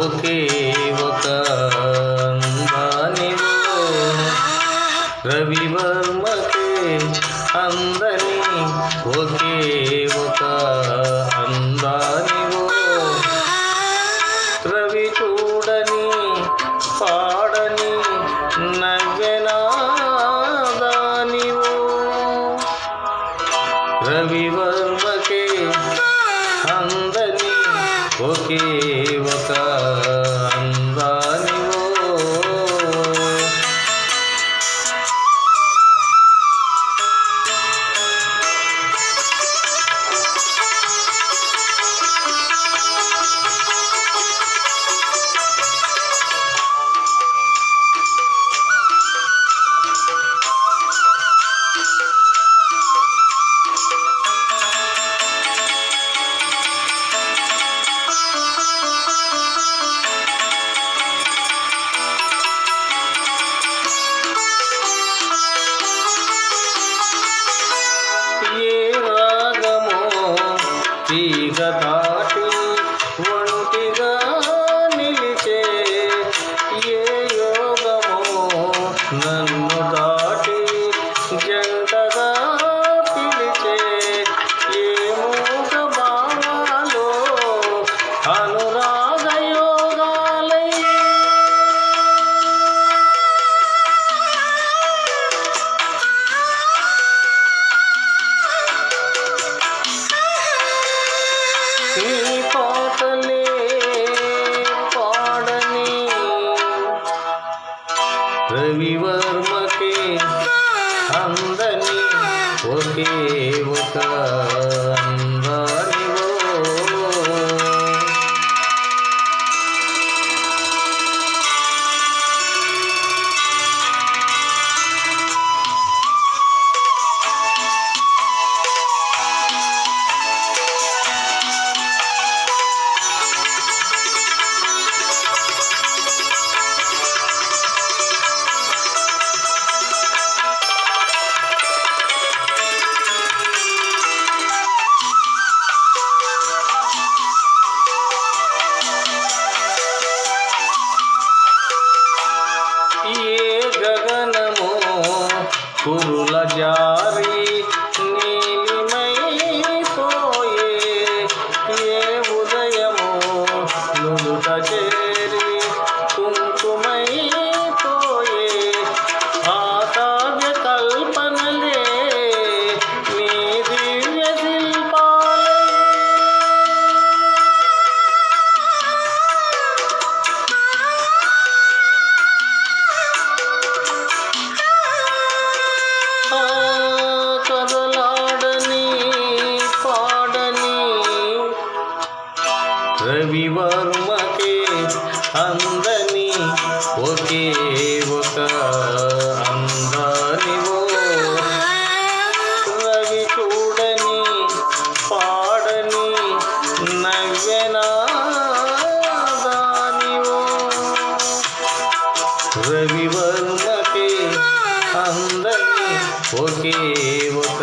ఒకే ఒక అందానివో రవివర్మకే అందని ఒకే ఒక అందానివో రవి చూడని పాడని నవ్వెనాదానివో రవివర్మకే అందని ఒకే ఒక అందానివో తీగ దాటి ఒంటిగా నిలిచే ఏ యోగమో నన్ను దాటి జంటగా పిలిచే ఏ మూగ భావాలో అనురాగ యోగాలై నీ పాటలే పాడని రవివర్మకే అందని ఒకే ఒక అందానివో గగనము కురుల జారి నీలిమైపోయే ఏ ఉదయము నుదుట చేరి కుంకుమైపోయే ఆ కావ్య కల్పనలే నీ దివ్య శిల్పాలే కదలాడని పాడని రవివర్మకే అందని ఒకే ఒక అందానివో రవి చూడని పాడని నవ్వెనాదానివో రవివర్మకే అందని ఒకే ఒక